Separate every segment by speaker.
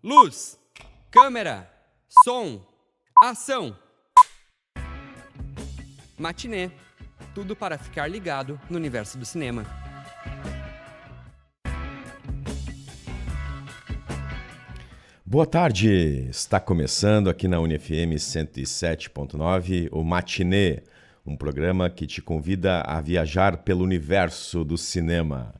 Speaker 1: Luz, câmera, som, ação. Matinê. Tudo para ficar ligado no universo do cinema.
Speaker 2: Boa tarde! Está começando aqui na UniFM 107.9 o Matinê, um programa que te convida a viajar pelo universo do cinema.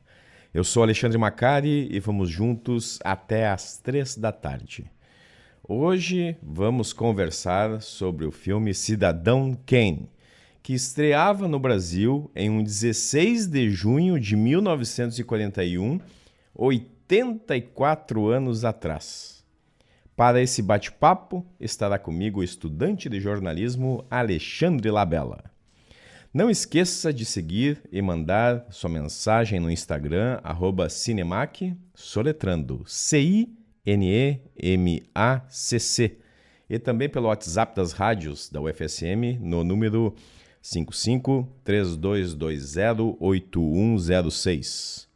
Speaker 2: Eu sou Alexandre Macari e vamos juntos até às 3 da tarde. Hoje vamos conversar sobre o filme Cidadão Kane, que estreava no Brasil em um 16 de junho de 1941, 84 anos atrás. Para esse bate-papo, estará comigo o estudante de jornalismo Alexandre Labella. Não esqueça de seguir e mandar sua mensagem no Instagram, @Cinemac, soletrando CINEMACC, e também pelo WhatsApp das rádios da UFSM no número 55-3220-8106.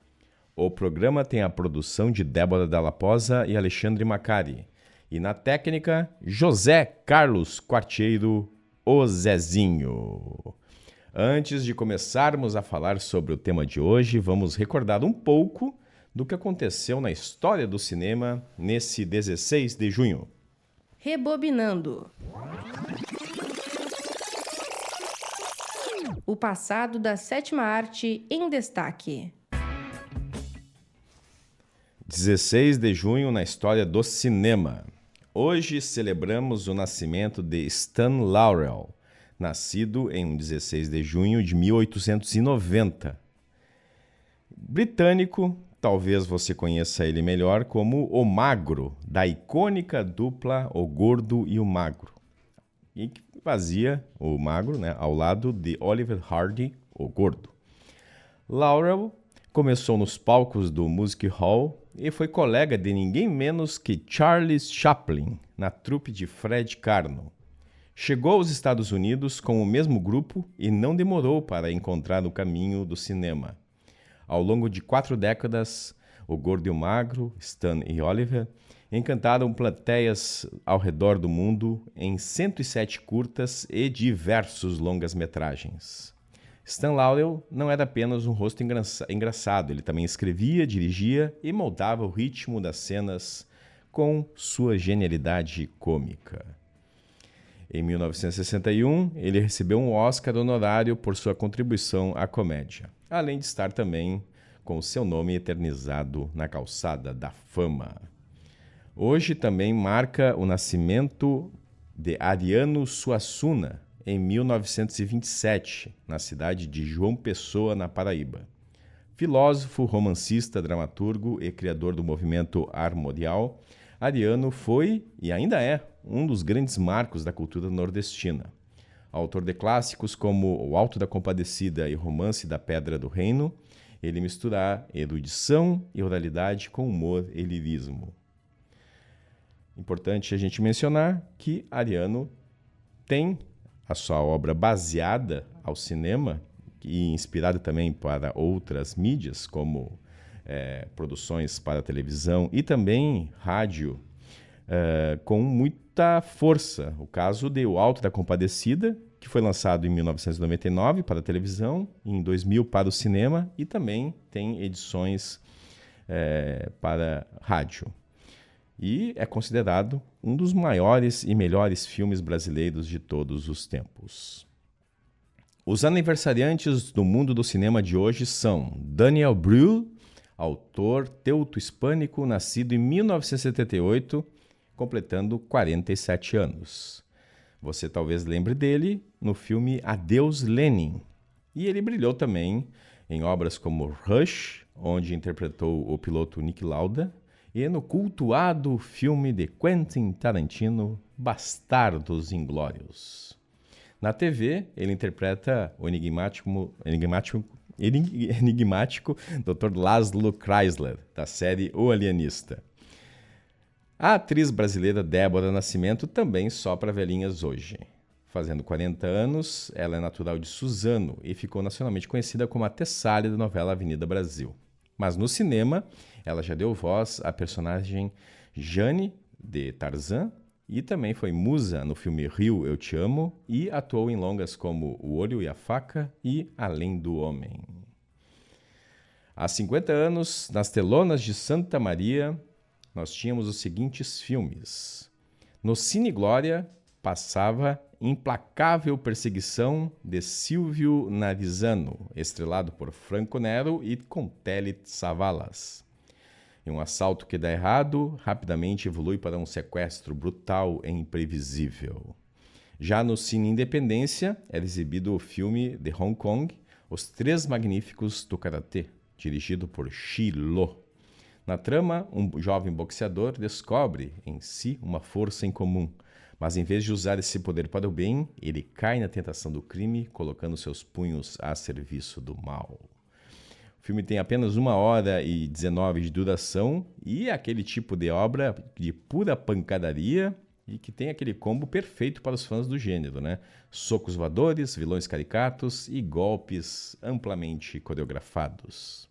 Speaker 2: O programa tem a produção de Débora Dalla Posa e Alexandre Macari. E na técnica, José Carlos Quartiero, o Zezinho. Antes de começarmos a falar sobre o tema de hoje, vamos recordar um pouco do que aconteceu na história do cinema nesse 16 de junho.
Speaker 3: Rebobinando. O passado da sétima arte em destaque.
Speaker 2: 16 de junho na história do cinema. Hoje celebramos o nascimento de Stan Laurel, nascido em um 16 de junho de 1890. Britânico, talvez você conheça ele melhor como o Magro, da icônica dupla O Gordo e o Magro. E que fazia o Magro, ao lado de Oliver Hardy, o Gordo. Laurel começou nos palcos do Music Hall e foi colega de ninguém menos que Charles Chaplin, na trupe de Fred Karno. Chegou aos Estados Unidos com o mesmo grupo e não demorou para encontrar o caminho do cinema. Ao longo de 4 décadas, o Gordo e o Magro, Stan e Oliver, encantaram plateias ao redor do mundo em 107 curtas e diversos longas-metragens. Stan Laurel não era apenas um rosto engraçado, ele também escrevia, dirigia e moldava o ritmo das cenas com sua genialidade cômica. Em 1961, ele recebeu um Oscar honorário por sua contribuição à comédia, além de estar também com seu nome eternizado na calçada da fama. Hoje também marca o nascimento de Ariano Suassuna, em 1927, na cidade de João Pessoa, na Paraíba. Filósofo, romancista, dramaturgo e criador do movimento armorial, Ariano foi e ainda é um dos grandes marcos da cultura nordestina. Autor de clássicos como O Alto da Compadecida e Romance da Pedra do Reino, ele mistura erudição e oralidade com humor e lirismo. Importante a gente mencionar que Ariano tem a sua obra baseada ao cinema e inspirada também para outras mídias, como produções para televisão e também rádio, com muita força. O caso de O Alto da Compadecida, que foi lançado em 1999 para a televisão, em 2000 para o cinema, e também tem edições para rádio. E é considerado um dos maiores e melhores filmes brasileiros de todos os tempos. Os aniversariantes do mundo do cinema de hoje são Daniel Brühl, autor teuto-hispânico, nascido em 1978, completando 47 anos. Você talvez lembre dele no filme Adeus Lenin. E ele brilhou também em obras como Rush, onde interpretou o piloto Niki Lauda, e no cultuado filme de Quentin Tarantino, Bastardos Inglórios. Na TV, ele interpreta o enigmático Dr. Laszlo Kreisler, da série O Alienista. A atriz brasileira Débora Nascimento também sopra velhinhas hoje. Fazendo 40 anos, ela é natural de Suzano e ficou nacionalmente conhecida como a Tessália da novela Avenida Brasil. Mas no cinema, ela já deu voz à personagem Jane, de Tarzan, e também foi musa no filme Rio, Eu Te Amo, e atuou em longas como O Olho e a Faca e Além do Homem. Há 50 anos, nas telonas de Santa Maria, nós tínhamos os seguintes filmes. No Cine Glória, passava Implacável Perseguição de Silvio Narizano, estrelado por Franco Nero e Contele Savalas. E um assalto que dá errado, rapidamente evolui para um sequestro brutal e imprevisível. Já no Cine Independência, era exibido o filme de Hong Kong, Os Três Magníficos do Karatê, dirigido por Chi Lo. Na trama, um jovem boxeador descobre em si uma força em comum, mas em vez de usar esse poder para o bem, ele cai na tentação do crime, colocando seus punhos a serviço do mal. O filme tem apenas 1h19 de duração e é aquele tipo de obra de pura pancadaria e que tem aquele combo perfeito para os fãs do gênero, né? Socos voadores, vilões caricatos e golpes amplamente coreografados.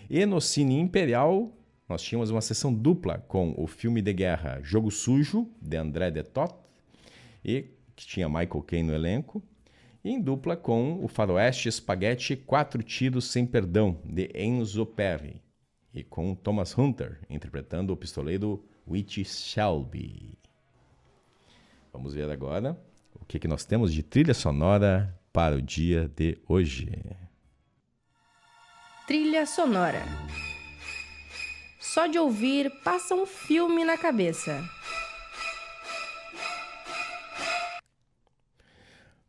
Speaker 2: E no Cine Imperial, nós tínhamos uma sessão dupla com o filme de guerra Jogo Sujo, de André Detot, e que tinha Michael Caine no elenco, e em dupla com o faroeste espaguete 4 Tiros Sem Perdão, de Enzo Perry, e com Thomas Hunter interpretando o pistoleiro Whitey Shelby. Vamos ver agora o que nós temos de trilha sonora para o dia de hoje.
Speaker 3: Trilha sonora. Só de ouvir, passa um filme na cabeça.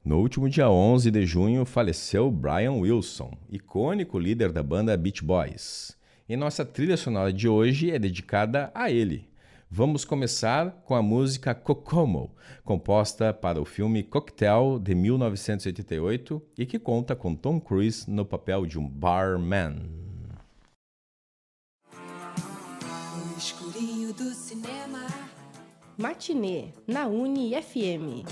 Speaker 2: No último dia 11 de junho, faleceu Brian Wilson, icônico líder da banda Beach Boys. E nossa trilha sonora de hoje é dedicada a ele. Vamos começar com a música Kokomo, composta para o filme Cocktail, de 1988, e que conta com Tom Cruise no papel de um barman.
Speaker 4: No escurinho do cinema.
Speaker 3: Matinê, na Uni FM.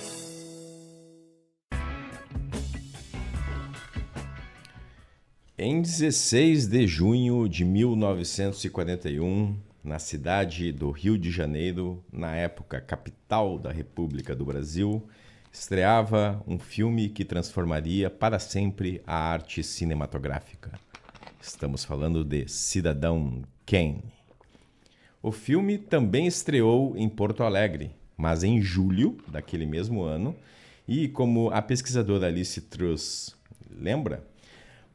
Speaker 2: Em 16 de junho de 1941, na cidade do Rio de Janeiro, na época capital da República do Brasil, estreava um filme que transformaria para sempre a arte cinematográfica. Estamos falando de Cidadão Kane. O filme também estreou em Porto Alegre, mas em julho daquele mesmo ano, e como a pesquisadora Alice Truss lembra,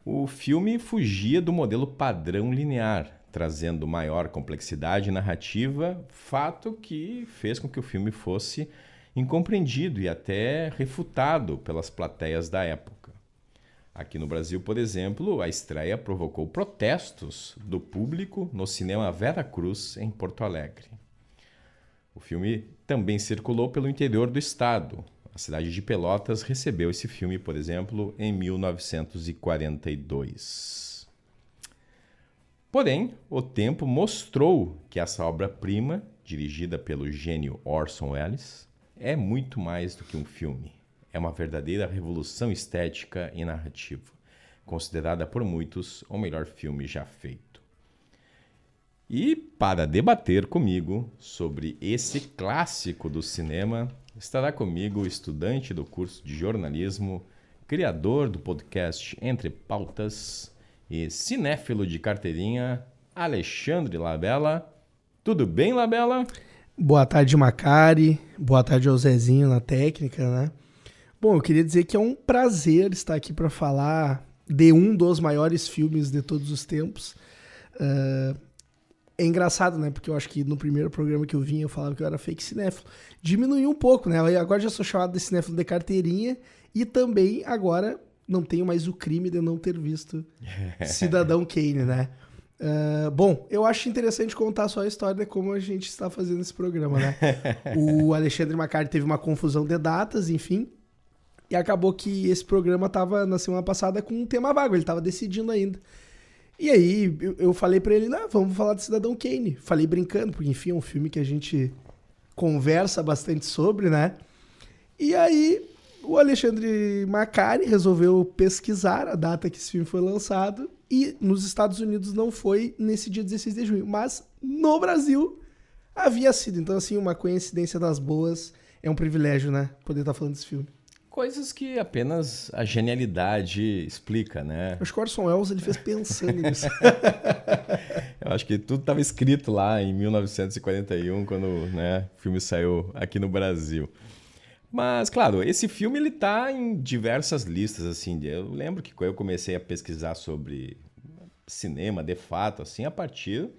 Speaker 2: o filme fugia do modelo padrão linear, trazendo maior complexidade narrativa, fato que fez com que o filme fosse incompreendido e até refutado pelas plateias da época. Aqui no Brasil, por exemplo, a estreia provocou protestos do público no cinema Vera Cruz, em Porto Alegre. O filme também circulou pelo interior do estado. A cidade de Pelotas recebeu esse filme, por exemplo, em 1942. Porém, o tempo mostrou que essa obra-prima, dirigida pelo gênio Orson Welles, é muito mais do que um filme. É uma verdadeira revolução estética e narrativa, considerada por muitos o melhor filme já feito. E para debater comigo sobre esse clássico do cinema, estará comigo o estudante do curso de jornalismo, criador do podcast Entre Pautas e cinéfilo de carteirinha, Alexandre Labella. Tudo bem, Labella?
Speaker 5: Boa tarde, Macari. Boa tarde ao Zezinho na técnica, né? Bom, eu queria dizer que é um prazer estar aqui para falar de um dos maiores filmes de todos os tempos. É engraçado, né? Porque eu acho que no primeiro programa que eu vim, eu falava que eu era fake cinéfilo. Diminuiu um pouco, né? Agora já sou chamado de cinéfilo de carteirinha e também agora não tenho mais o crime de não ter visto Cidadão Kane, né? Bom, eu acho interessante contar só a história de como a gente está fazendo esse programa, né? O Alexandre Macari teve uma confusão de datas, enfim, e acabou que esse programa estava na semana passada com um tema vago, ele estava decidindo ainda. E aí eu falei pra ele, não, vamos falar de Cidadão Kane. Falei brincando, porque enfim é um filme que a gente conversa bastante sobre, né? E aí o Alexandre Macari resolveu pesquisar a data que esse filme foi lançado e nos Estados Unidos não foi nesse dia 16 de junho, mas no Brasil havia sido. Então, assim, uma coincidência das boas é um privilégio, né? Poder estar falando desse filme.
Speaker 2: Coisas que apenas a genialidade explica, né?
Speaker 5: Acho que o Orson Welles ele fez pensando nisso.
Speaker 2: Eu acho que tudo estava escrito lá em 1941, quando, né, o filme saiu aqui no Brasil. Mas, claro, esse filme ele tá em diversas listas, assim. Eu lembro que quando eu comecei a pesquisar sobre cinema, de fato, assim, a partir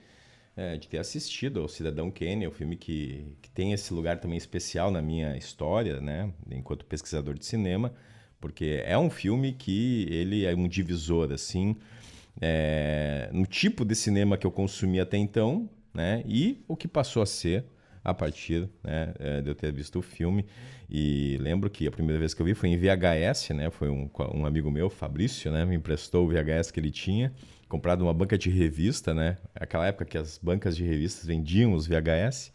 Speaker 2: de ter assistido ao Cidadão Kane, o filme que tem esse lugar também especial na minha história, né, enquanto pesquisador de cinema, porque é um filme que ele é um divisor, assim, no tipo de cinema que eu consumi até então, né, e o que passou a ser a partir, né, de eu ter visto o filme. E lembro que a primeira vez que eu vi foi em VHS, né, foi um amigo meu, Fabrício, né, me emprestou o VHS que ele tinha, comprado numa banca de revista, né, aquela época que as bancas de revistas vendiam os VHS,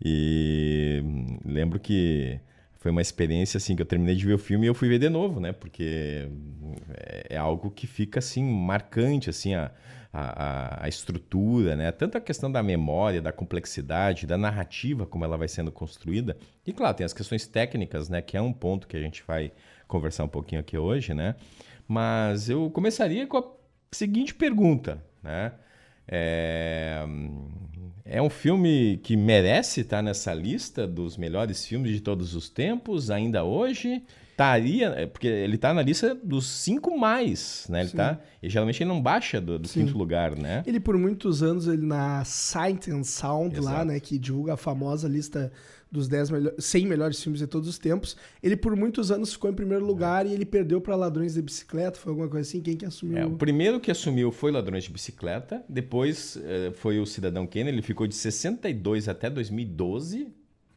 Speaker 2: e lembro que foi uma experiência assim que eu terminei de ver o filme e eu fui ver de novo, né, porque é algo que fica assim marcante, assim, a estrutura, né? Tanto a questão da memória, da complexidade, da narrativa, como ela vai sendo construída. E, claro, tem as questões técnicas, né? Que é um ponto que a gente vai conversar um pouquinho aqui hoje, né? Mas eu começaria com a seguinte pergunta, né? É um filme que merece estar nessa lista dos melhores filmes de todos os tempos, ainda hoje? Porque ele tá na lista dos 5 mais, né? E geralmente ele não baixa do quinto lugar, né?
Speaker 5: Ele, por muitos anos, ele na Sight and Sound,
Speaker 2: Exato.
Speaker 5: lá, né? Que divulga a famosa lista dos 100 melhores filmes de todos os tempos. Ele, por muitos anos, ficou em primeiro lugar e ele perdeu para Ladrões de Bicicleta. Foi alguma coisa assim? Quem que assumiu?
Speaker 2: O primeiro que assumiu foi Ladrões de Bicicleta. Depois foi o Cidadão Kane. Ele ficou de 62 até 2012.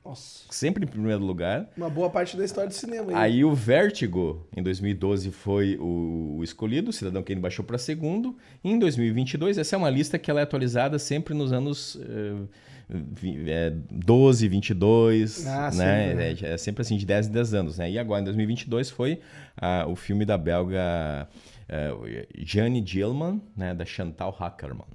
Speaker 5: Nossa.
Speaker 2: Sempre em primeiro lugar.
Speaker 5: Uma boa parte da história do cinema.
Speaker 2: Aí o Vértigo, em 2012, foi o escolhido. O Cidadão Kane baixou para segundo. E em 2022, essa é uma lista que ela é atualizada sempre nos anos 12, 22.
Speaker 5: Ah,
Speaker 2: né?
Speaker 5: sim,
Speaker 2: É sempre assim, de 10 em 10 anos. Né? E agora, em 2022, foi o filme da belga Jane Gilman, né? Da Chantal Akerman.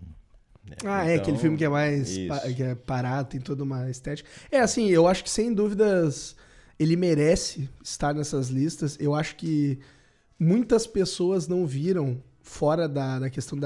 Speaker 5: Aquele filme que é mais que é parado, tem toda uma estética. Assim, eu acho que sem dúvidas ele merece estar nessas listas. Eu acho que muitas pessoas não viram, fora da questão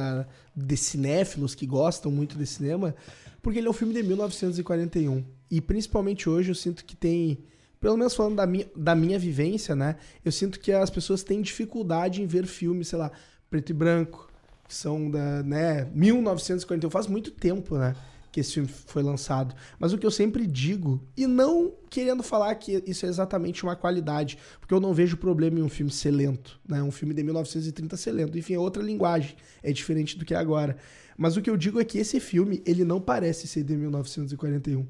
Speaker 5: de cinéfilos que gostam muito de cinema, porque ele é um filme de 1941. E principalmente hoje eu sinto que tem, pelo menos falando da minha vivência, né? Eu sinto que as pessoas têm dificuldade em ver filmes, sei lá, preto e branco, que são da, né, 1941, faz muito tempo, né, que esse filme foi lançado. Mas o que eu sempre digo, e não querendo falar que isso é exatamente uma qualidade, porque eu não vejo problema em um filme ser lento, né, um filme de 1930 ser lento, enfim, é outra linguagem, é diferente do que é agora. Mas o que eu digo é que esse filme, ele não parece ser de 1941.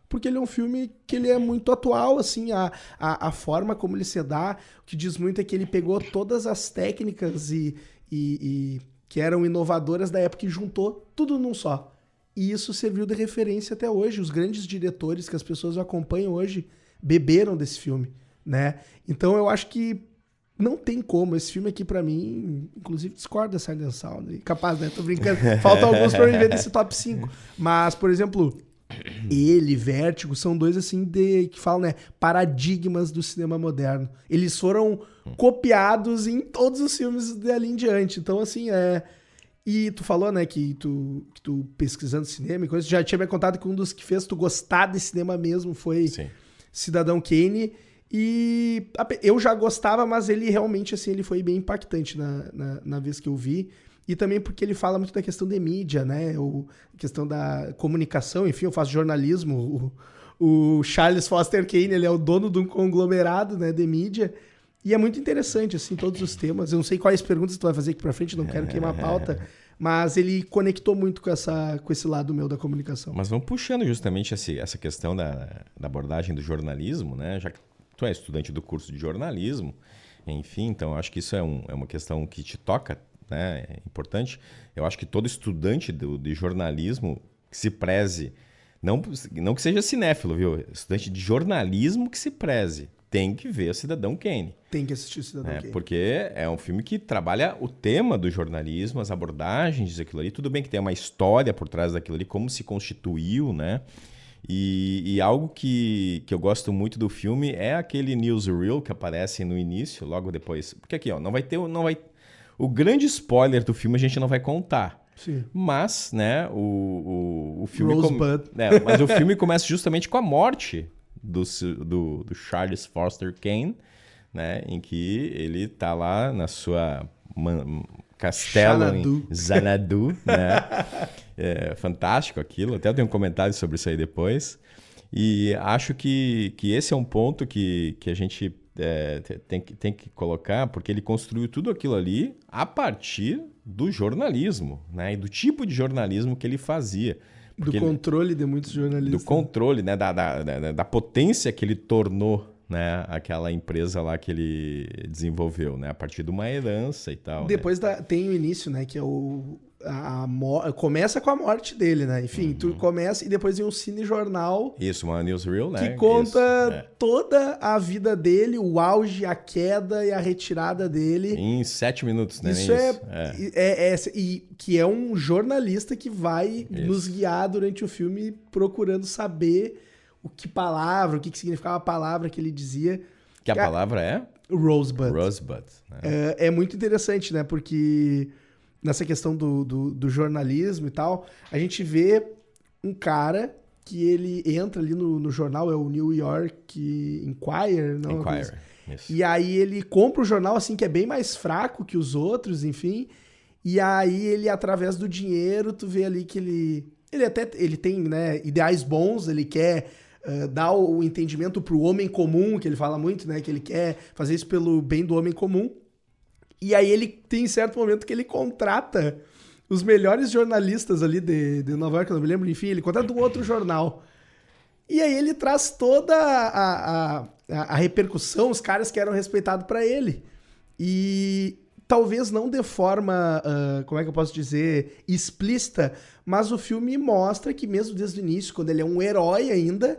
Speaker 5: Porque ele é um filme que ele é muito atual, assim, a forma como ele se dá. O que diz muito é que ele pegou todas as técnicas e que eram inovadoras da época e juntou tudo num só. E isso serviu de referência até hoje. Os grandes diretores que as pessoas acompanham hoje beberam desse filme, né? Então eu acho que não tem como. Esse filme aqui, pra mim, inclusive discorda da Sight and Sound. Capaz, né? Tô brincando. Faltam alguns pra mim ver desse top 5. Mas, por exemplo, ele, Vértigo, são dois, assim, que falam, né? Paradigmas do cinema moderno. Eles foram copiados em todos os filmes dali em diante. Então, assim, E tu falou, né, que tu pesquisando cinema e coisa, já tinha me contado que um dos que fez tu gostar de cinema mesmo foi Cidadão Kane. E eu já gostava, mas ele realmente, assim, ele foi bem impactante na vez que eu vi. E também porque ele fala muito da questão de mídia, né? Questão da comunicação, enfim, eu faço jornalismo. O Charles Foster Kane, ele é o dono de um conglomerado, né, de mídia. E é muito interessante, assim, todos os temas. Eu não sei quais perguntas tu vai fazer aqui pra frente, não quero queimar a pauta. Mas ele conectou muito com esse lado meu da comunicação.
Speaker 2: Mas vamos puxando justamente essa questão da abordagem do jornalismo, né? Já que tu é estudante do curso de jornalismo, enfim, então acho que isso é uma questão que te toca, né? É importante. Eu acho que todo estudante de jornalismo que se preze, não que seja cinéfilo, viu? Estudante de jornalismo que se preze, tem que ver o Cidadão Kane.
Speaker 5: Tem que assistir o Cidadão Kane.
Speaker 2: Porque é um filme que trabalha o tema do jornalismo, as abordagens daquilo ali. Tudo bem que tem uma história por trás daquilo ali, como se constituiu, né? E algo que eu gosto muito do filme é aquele newsreel que aparece no início, logo depois. Porque aqui, ó, o grande spoiler do filme a gente não vai contar.
Speaker 5: Sim.
Speaker 2: Mas, né, o filme...
Speaker 5: Rosebud.
Speaker 2: Mas o filme começa justamente com a morte do Charles Foster Kane, né, em que ele tá lá na sua castelo
Speaker 5: Xanadu.
Speaker 2: em Xanadu, né? É fantástico aquilo, até eu tenho um comentário sobre isso aí depois. E acho que esse é um ponto que a gente tem que colocar, porque ele construiu tudo aquilo ali a partir do jornalismo, né? E do tipo de jornalismo que ele fazia.
Speaker 5: Do controle de muitos jornalistas.
Speaker 2: Do controle, né? Da potência que ele tornou, né? Aquela empresa lá que ele desenvolveu, né? A partir de uma herança e tal.
Speaker 5: Depois
Speaker 2: né?
Speaker 5: tem o início, né? Que é começa com a morte dele, né? Enfim, tu começa e depois tem um cinejornal
Speaker 2: Isso, uma newsreel, né?
Speaker 5: que conta
Speaker 2: Isso,
Speaker 5: toda a vida dele, o auge, a queda e a retirada dele.
Speaker 2: Em 7 minutos, né?
Speaker 5: Isso e que é um jornalista que vai nos guiar durante o filme procurando saber o que significava a palavra que ele dizia.
Speaker 2: Que a palavra é?
Speaker 5: Rosebud.
Speaker 2: Rosebud. Né?
Speaker 5: É muito interessante, né? Porque nessa questão do jornalismo e tal, a gente vê um cara que ele entra ali no jornal, é o New York Inquirer, não?
Speaker 2: Inquirer, isso.
Speaker 5: E aí ele compra o jornal, assim, que é bem mais fraco que os outros, enfim. E aí ele, através do dinheiro, tu vê ali que ele tem, né, ideais bons, ele quer dar o entendimento pro homem comum, que ele fala muito, né, que ele quer fazer isso pelo bem do homem comum. E aí ele tem certo momento que ele contrata os melhores jornalistas ali de Nova York, eu não me lembro, enfim, ele contrata um outro jornal. E aí ele traz toda a repercussão, os caras que eram respeitados pra ele. E talvez não de forma, como é que eu posso dizer, explícita, mas o filme mostra que mesmo desde o início, quando ele é um herói ainda,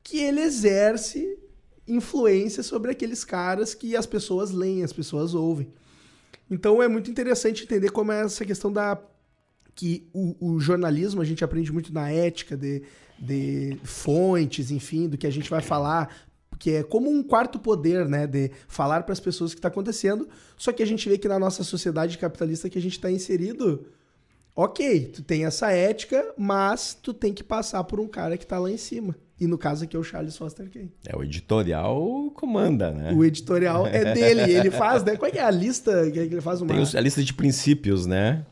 Speaker 5: que ele exerce influência sobre aqueles caras que as pessoas leem, as pessoas ouvem. Então é muito interessante entender como é essa questão que o jornalismo, a gente aprende muito na ética de fontes, enfim, do que a gente vai falar, que é como um quarto poder, né, de falar para as pessoas o que está acontecendo, só que a gente vê que na nossa sociedade capitalista que a gente está inserido, ok, tu tem essa ética, mas tu tem que passar por um cara que está lá em cima. E no caso aqui é o Charles Foster Kane.
Speaker 2: O editorial comanda, né?
Speaker 5: O editorial é dele, ele faz, né? Qual é que é a lista que ele faz?
Speaker 2: Tem a lista de princípios, né?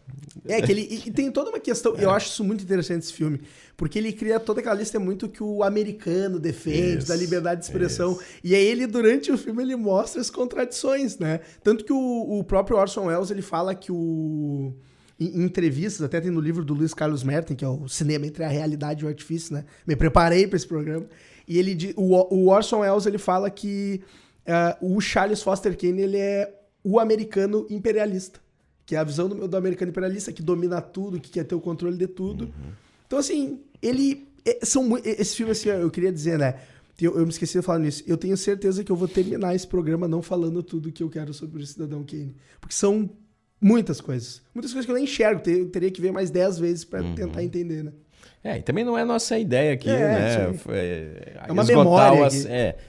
Speaker 5: Que ele e tem toda uma questão, eu acho isso muito interessante esse filme, porque ele cria toda aquela lista muito que o americano defende, da liberdade de expressão, e aí ele, durante o filme, ele mostra as contradições, né? Tanto que o próprio Orson Welles, ele fala que em entrevistas, até tem no livro do Luiz Carlos Merten, que é o Cinema entre a Realidade e o Artifício, né? Me preparei para esse programa. E o Orson Welles, ele fala que o Charles Foster Kane, ele é o americano imperialista. Que é a visão do americano imperialista, que domina tudo, que quer ter o controle de tudo. Uhum. Então, assim, esse filme, assim, eu queria dizer, né? Eu me esqueci de falar nisso. Eu tenho certeza que eu vou terminar esse programa não falando tudo que eu quero sobre o Cidadão Kane. Porque são muitas coisas. Muitas coisas que eu nem enxergo. Eu teria que ver mais 10 vezes para tentar entender, né?
Speaker 2: E também não é a nossa ideia aqui, né?
Speaker 5: É uma memória aqui.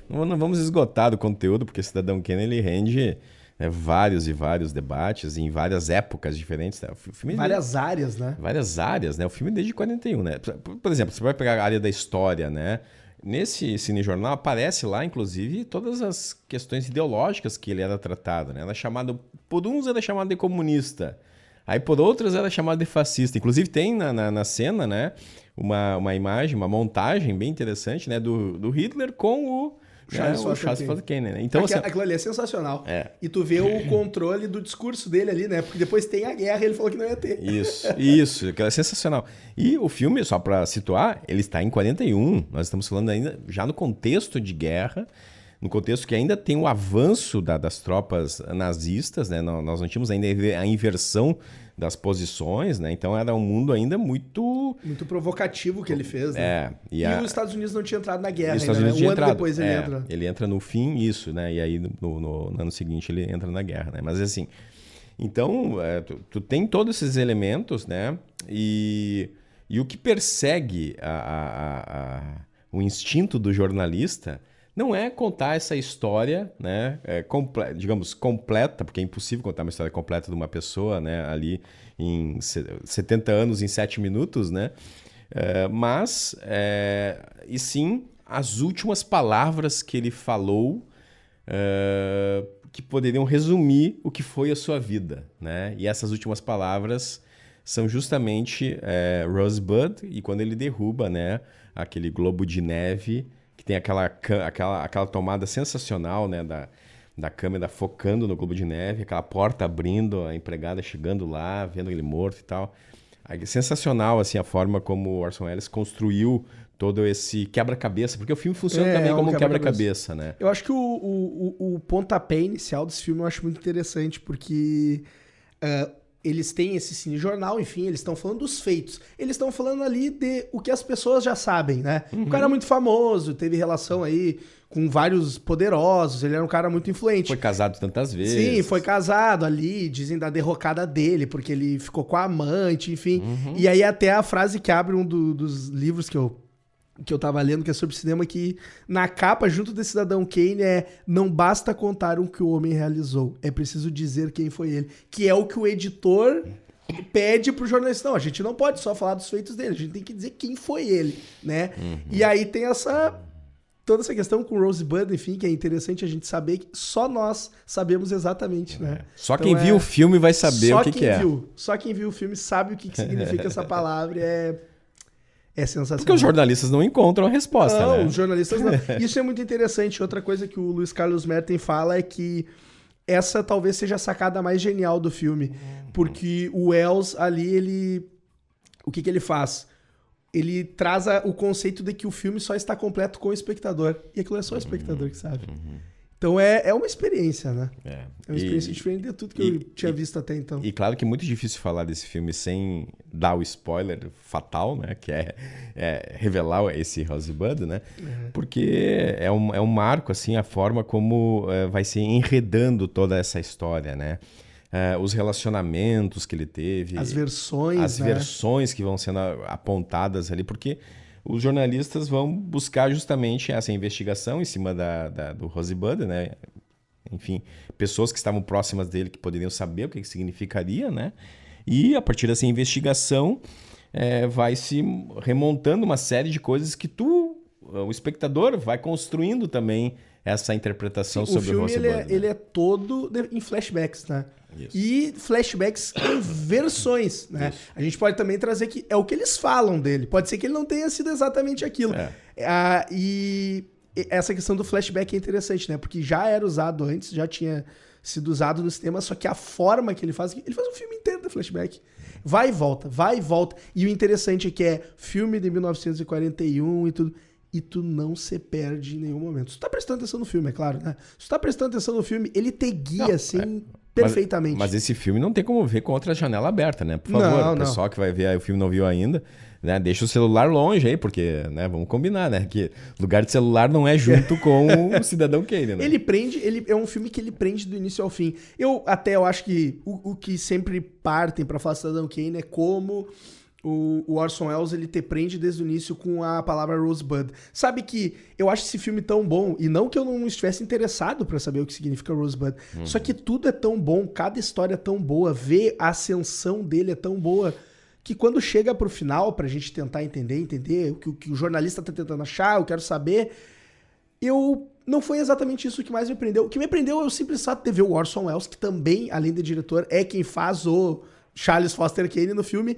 Speaker 2: Não vamos esgotar do conteúdo, porque Cidadão Kane, ele rende vários e vários debates em várias épocas diferentes. Né?
Speaker 5: Várias áreas, né?
Speaker 2: Várias áreas, né? O filme desde 41, né? Por exemplo, você vai pegar a área da história, né? Nesse cinejornal aparece lá, inclusive, todas as questões ideológicas que ele era tratado, né? Por uns era chamado de comunista, aí por outros era chamado de fascista. Inclusive tem na cena, né, uma imagem, uma montagem bem interessante, né, do Hitler com o Charles Foster Kane, né? Então,
Speaker 5: aquilo ali é sensacional. E tu vê o controle do discurso dele ali, né? Porque depois tem a guerra e ele falou que não ia ter.
Speaker 2: Isso, aquilo é sensacional. E o filme, só para situar, ele está em 41. Nós estamos falando ainda já no contexto de guerra, no contexto que ainda tem o avanço das tropas nazistas, né? Nós não tínhamos ainda a inversão das posições, né? Então era um mundo ainda muito
Speaker 5: provocativo que ele fez, né?
Speaker 2: E
Speaker 5: os Estados Unidos não tinham entrado na guerra
Speaker 2: ainda,
Speaker 5: né? Um ano depois ele entra.
Speaker 2: Ele entra no fim, isso, né? E aí no ano seguinte ele entra na guerra, né? Mas assim, então tu tem todos esses elementos, né? E E o que persegue o instinto do jornalista não é contar essa história, né, digamos, completa, porque é impossível contar uma história completa de uma pessoa, né, ali em 70 anos, em 7 minutos, né? E sim as últimas palavras que ele falou que poderiam resumir o que foi a sua vida, né? E essas últimas palavras são justamente Rosebud, e quando ele derruba, né, aquele globo de neve, que tem aquela tomada sensacional, né, da câmera focando no globo de neve, aquela porta abrindo, a empregada chegando lá, vendo ele morto e tal. É sensacional, assim, a forma como o Orson Welles construiu todo esse quebra-cabeça, porque o filme funciona também como um quebra-cabeça, né?
Speaker 5: Eu acho que o pontapé inicial desse filme eu acho muito interessante, porque eles têm esse cinejornal, enfim, eles estão falando dos feitos. Eles estão falando ali de o que as pessoas já sabem, né? Um cara muito famoso, teve relação aí com vários poderosos, ele era um cara muito influente.
Speaker 2: Foi casado tantas vezes.
Speaker 5: Sim, foi casado ali, dizem da derrocada dele, porque ele ficou com a amante, enfim. E aí até a frase que abre um dos livros que eu tava lendo, que é sobre cinema, que na capa, junto desse Cidadão Kane, não basta contar o que o homem realizou, é preciso dizer quem foi ele. Que é o que o editor pede pro jornalista. Não, a gente não pode só falar dos feitos dele, a gente tem que dizer quem foi ele, né? E aí tem toda essa questão com Rosebud, enfim, que é interessante a gente saber que só nós sabemos exatamente, né?
Speaker 2: Só então, quem viu o filme vai saber o que é.
Speaker 5: Só quem viu o filme sabe o que significa essa palavra, é sensacional.
Speaker 2: Porque os jornalistas não encontram a resposta, né?
Speaker 5: Não, os jornalistas não. Isso é muito interessante. Outra coisa que o Luiz Carlos Merten fala é que essa talvez seja a sacada mais genial do filme. Porque o Wells ali, o que ele faz? Ele traz o conceito de que o filme só está completo com o espectador. E aquilo é só o espectador que sabe. Então é uma experiência, né? É uma experiência diferente de tudo que eu tinha visto até então.
Speaker 2: E claro que é muito difícil falar desse filme sem dar o spoiler fatal, né? Que é revelar esse Rosebud, né? Porque é um marco, assim, a forma como vai se enredando toda essa história, né? Os relacionamentos que ele teve.
Speaker 5: As versões,
Speaker 2: as versões que vão sendo apontadas ali, porque os jornalistas vão buscar justamente essa investigação em cima do Rosebud, né? Enfim, pessoas que estavam próximas dele que poderiam saber o que significaria, né? E a partir dessa investigação vai se remontando uma série de coisas que o espectador, vai construindo também essa interpretação sobre o Rosebud.
Speaker 5: O filme ele é todo em flashbacks, né? Isso. E flashbacks em versões, né? Isso. A gente pode também trazer que é o que eles falam dele. Pode ser que ele não tenha sido exatamente aquilo. E essa questão do flashback é interessante, né? Porque já era usado antes, já tinha sido usado no cinema, só que a forma que ele faz um filme inteiro de flashback. Vai e volta, vai e volta. E o interessante é que é filme de 1941 e tudo. E tu não se perde em nenhum momento. Se tu tá prestando atenção no filme, é claro, né? Se tu tá prestando atenção no filme, ele te guia, perfeitamente.
Speaker 2: Mas esse filme não tem como ver com outra janela aberta, né? Por favor, o pessoal que vai ver o filme não viu ainda, né? Deixa o celular longe aí, porque, né? Vamos combinar, né? Que lugar de celular não é junto com o Cidadão Kane, né?
Speaker 5: Ele é um filme que ele prende do início ao fim. Eu acho que o que sempre partem pra falar Cidadão Kane é como o Orson Welles, ele te prende desde o início com a palavra Rosebud. Sabe que eu acho esse filme tão bom, e não que eu não estivesse interessado pra saber o que significa Rosebud, só que tudo é tão bom, cada história é tão boa, ver a ascensão dele é tão boa, que quando chega pro final, pra gente tentar entender o que o jornalista tá tentando achar, eu quero saber, não foi exatamente isso que mais me prendeu. O que me prendeu é o simples fato de ver o Orson Welles, que também, além de diretor, é quem faz o Charles Foster Kane no filme,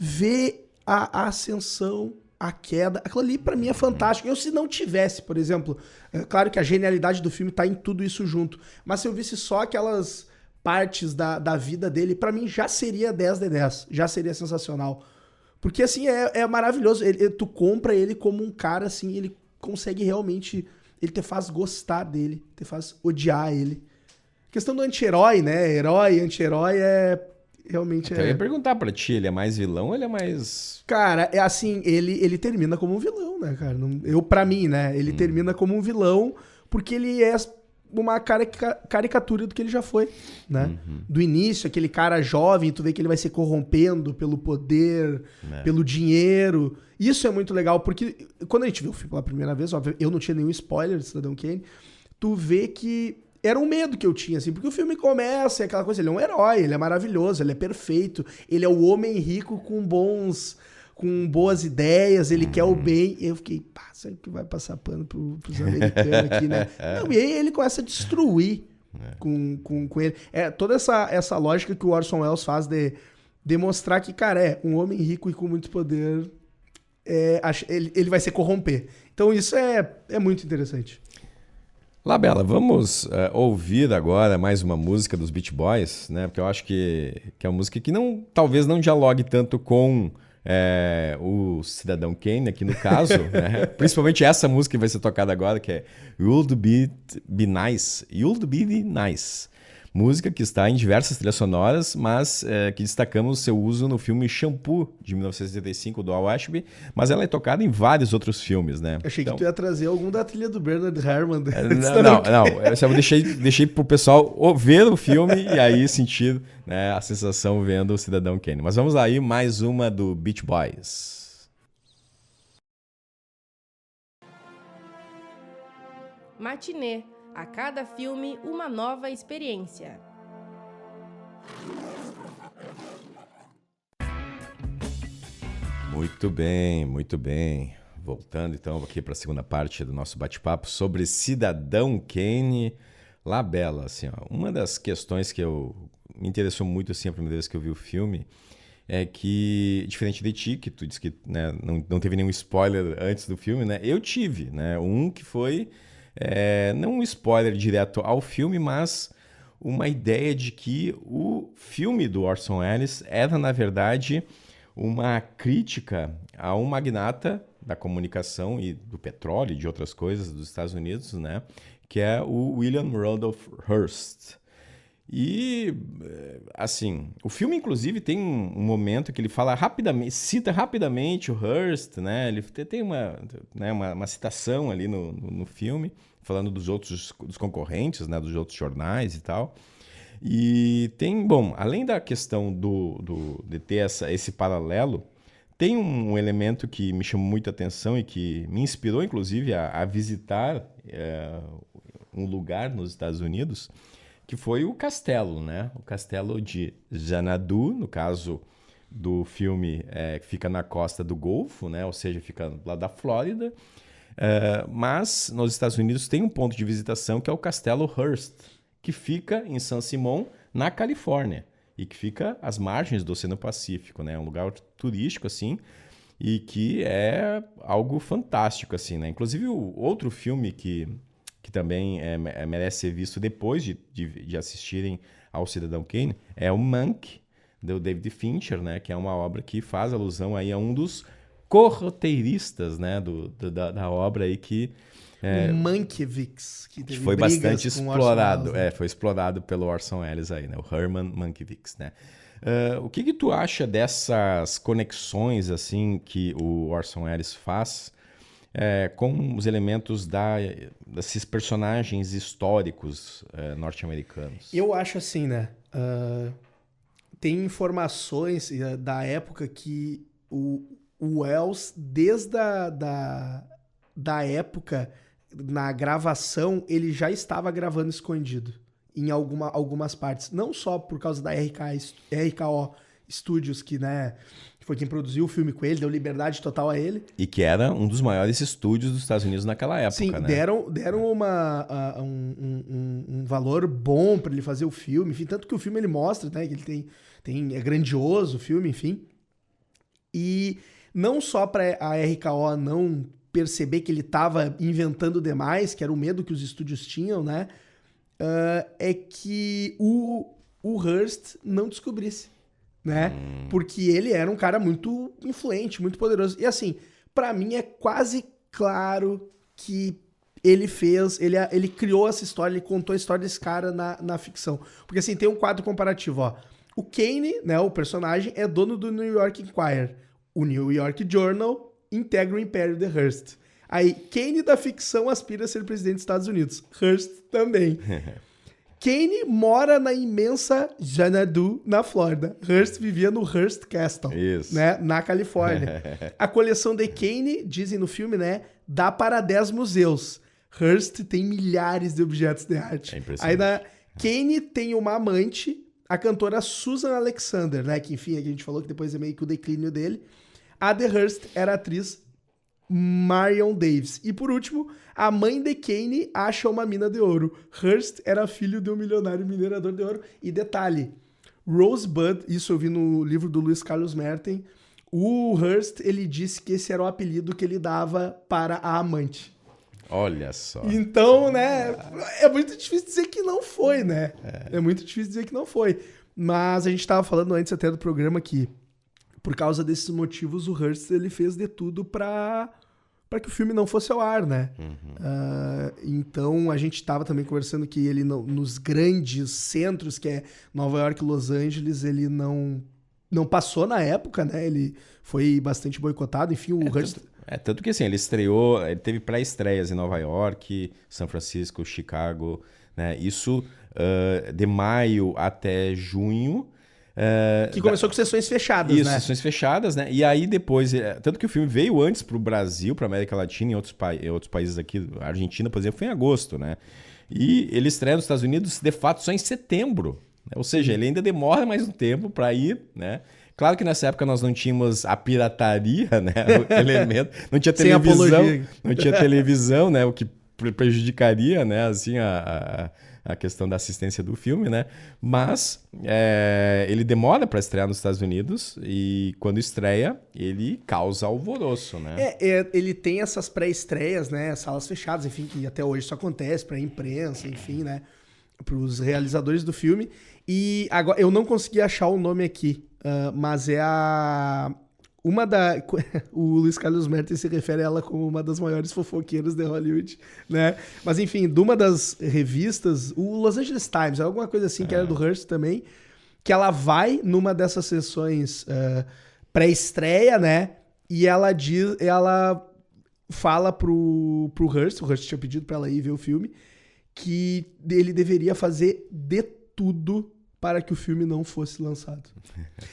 Speaker 5: ver a ascensão, a queda, aquilo ali pra mim é fantástico. Se não tivesse, por exemplo, claro que a genialidade do filme tá em tudo isso junto, mas se eu visse só aquelas partes da vida dele, pra mim já seria 10 de 10, já seria sensacional. Porque assim, é maravilhoso, tu compra ele como um cara assim, ele consegue realmente, ele te faz gostar dele, te faz odiar ele. A questão do anti-herói, né, herói, anti-herói realmente
Speaker 2: Eu ia perguntar pra ti, ele é mais vilão ou ele é mais...
Speaker 5: Cara, assim, ele termina como um vilão, né, cara? Pra mim, né? Ele termina como um vilão porque ele é uma caricatura do que ele já foi, né? Do início, aquele cara jovem, tu vê que ele vai se corrompendo pelo poder, pelo dinheiro. Isso é muito legal, porque quando a gente viu o filme pela primeira vez, óbvio, eu não tinha nenhum spoiler de Cidadão Kane, tu vê que era um medo que eu tinha, assim, porque o filme começa, é aquela coisa, ele é um herói, ele é maravilhoso, ele é perfeito, ele é o homem rico com boas ideias, ele quer o bem. Eu fiquei, pá, sabe que vai passar pano pros americanos aqui, né? Não, e aí ele começa a destruir com ele. É toda essa lógica que o Orson Welles faz de demonstrar que, cara, um homem rico e com muito poder, ele vai se corromper. Então isso é muito interessante.
Speaker 2: Labela, vamos ouvir agora mais uma música dos Beach Boys, né? Porque eu acho que é uma música que talvez não dialogue tanto com o Cidadão Kane, aqui no caso, né? Principalmente essa música que vai ser tocada agora, que é You'd Be Nice. You'd Be Nice. Música que está em diversas trilhas sonoras, mas que destacamos seu uso no filme Shampoo, de 1975, do Al Ashby, mas ela é tocada em vários outros filmes, né?
Speaker 5: Achei que tu ia trazer algum da trilha do Bernard Herrmann.
Speaker 2: Não. Eu só deixei pro pessoal ver o filme e aí sentir, né, a sensação vendo o Cidadão Kane. Mas vamos aí, mais uma do Beach Boys.
Speaker 3: Matinê. A cada filme, uma nova experiência.
Speaker 2: Muito bem, muito bem. Voltando então aqui para a segunda parte do nosso bate-papo sobre Cidadão Kane. Labela, assim, ó, uma das questões que me interessou muito assim a primeira vez que eu vi o filme é que, diferente de ti, que tu disse que, né, não teve nenhum spoiler antes do filme, né? Eu tive, né? Um que foi não um spoiler direto ao filme, mas uma ideia de que o filme do Orson Welles era, na verdade, uma crítica a um magnata da comunicação e do petróleo e de outras coisas dos Estados Unidos, né? Que é o William Randolph Hearst. E, assim, o filme, inclusive, tem um momento que ele fala rapidamente, cita rapidamente o Hearst, né? Ele tem uma citação ali no filme, falando dos concorrentes, né? Dos outros jornais e tal. E tem, bom, além da questão de ter esse paralelo, tem um elemento que me chamou muita atenção e que me inspirou, inclusive, a visitar um lugar nos Estados Unidos, que foi o castelo, né? O castelo de Xanadu, no caso do filme, fica na costa do Golfo, né? Ou seja, fica lá da Flórida. Mas nos Estados Unidos tem um ponto de visitação que é o Castelo Hearst, que fica em San Simón, na Califórnia, e que fica às margens do Oceano Pacífico, né? É um lugar turístico, assim, e que é algo fantástico, assim, né? Inclusive, o outro filme que também merece ser visto depois de assistirem ao Cidadão Kane é o Mank, do David Fincher, né? Que é uma obra que faz alusão aí a um dos corroteiristas, né? Da obra aí que...
Speaker 5: o Mankiewicz, que
Speaker 2: foi bastante explorado. Foi explorado pelo Orson Welles aí, né? O Herman Mankiewicz, né? O que tu acha dessas conexões, assim, que o Orson Welles faz com os elementos desses personagens históricos norte-americanos?
Speaker 5: Eu acho assim, né? Tem informações da época que o Welles, desde da época, na gravação, ele já estava gravando escondido em algumas partes. Não só por causa da RKO Studios, que, né, foi quem produziu o filme com ele, deu liberdade total a ele.
Speaker 2: E que era um dos maiores estúdios dos Estados Unidos naquela época,
Speaker 5: sim,
Speaker 2: né?
Speaker 5: deram um valor bom para ele fazer o filme, enfim, tanto que o filme ele mostra, né, que ele é grandioso o filme, enfim. E não só para a RKO não perceber que ele estava inventando demais, que era o medo que os estúdios tinham, né? É que o Hearst não descobrisse, né? Porque ele era um cara muito influente, muito poderoso. E assim, pra mim é quase claro que ele criou essa história, ele contou a história desse cara na ficção. Porque assim, tem um quadro comparativo, ó. O Kane, né, o personagem, é dono do New York Inquirer. O New York Journal integra o império de Hearst. Aí, Kane da ficção aspira a ser presidente dos Estados Unidos. Hearst também. Kane mora na imensa Xanadu, na Flórida. Hearst vivia no Hearst Castle,
Speaker 2: Isso.
Speaker 5: né, na Califórnia. A coleção de Kane, dizem no filme, né, dá para 10 museus. Hearst tem milhares de objetos de arte.
Speaker 2: É impressionante.
Speaker 5: Aí Kane tem uma amante, a cantora Susan Alexander, né, que enfim, a gente falou que depois é meio que o declínio dele. A de Hearst era a atriz Marion Davis. E por último, a mãe de Kane acha uma mina de ouro. Hearst era filho de um milionário minerador de ouro. E detalhe, Rosebud, isso eu vi no livro do Luiz Carlos Merten, o Hearst, ele disse que esse era o apelido que ele dava para a amante.
Speaker 2: Olha só.
Speaker 5: Então, né, é muito difícil dizer que não foi, né? É muito difícil dizer que não foi. Mas a gente estava falando antes até do programa que, por causa desses motivos, o Hearst, ele fez de tudo para que o filme não fosse ao ar, né? Então, a gente estava também conversando que ele, nos grandes centros, que é Nova York e Los Angeles, ele não passou na época, né? Ele foi bastante boicotado. Enfim, o Hearst...
Speaker 2: Tanto que assim, ele estreou, ele teve pré-estreias em Nova York, São Francisco, Chicago, né? Isso de maio até junho.
Speaker 5: Que começou com sessões fechadas,
Speaker 2: Isso,
Speaker 5: né?
Speaker 2: sessões fechadas, né? E aí depois, tanto que o filme veio antes pro Brasil, pra América Latina e em outros países aqui, a Argentina, por exemplo, foi em agosto, né? E ele estreia nos Estados Unidos, de fato, só em setembro. Né? Ou seja, ele ainda demora mais um tempo pra ir, né? Claro que nessa época nós não tínhamos a pirataria, né? O elemento, não tinha
Speaker 5: Sem
Speaker 2: televisão,
Speaker 5: apologia.
Speaker 2: não tinha televisão, né? O que prejudicaria, né? Assim, a questão da assistência do filme, né? Mas ele demora para estrear nos Estados Unidos e quando estreia, ele causa alvoroço, né?
Speaker 5: Ele tem essas pré-estreias, né? Salas fechadas, enfim, que até hoje isso acontece pra imprensa, enfim, né? Pros realizadores do filme. E agora, eu não consegui achar o nome aqui, mas é o Luiz Carlos Merten se refere a ela como uma das maiores fofoqueiras de Hollywood, né? Mas enfim, de uma das revistas, o Los Angeles Times, alguma coisa assim, que era do Hearst também, que ela vai numa dessas sessões pré-estreia, né? E ela fala pro Hearst, o Hearst tinha pedido pra ela ir ver o filme, que ele deveria fazer de tudo para que o filme não fosse lançado.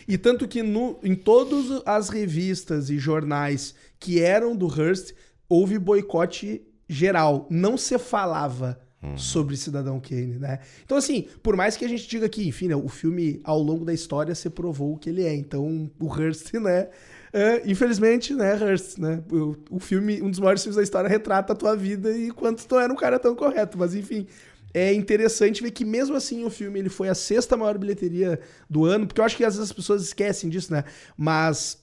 Speaker 5: E tanto que em todas as revistas e jornais que eram do Hearst, houve boicote geral. Não se falava sobre Cidadão Kane, né? Então, assim, por mais que a gente diga que, enfim, né, o filme, ao longo da história, se provou o que ele é. Então, o Hearst, né? Infelizmente, né, Hearst, né? O filme, um dos maiores filmes da história, retrata a tua vida e quanto tu era um cara tão correto. Mas, enfim... É interessante ver que mesmo assim o filme ele foi a 6ª maior bilheteria do ano, porque eu acho que às vezes as pessoas esquecem disso, né? Mas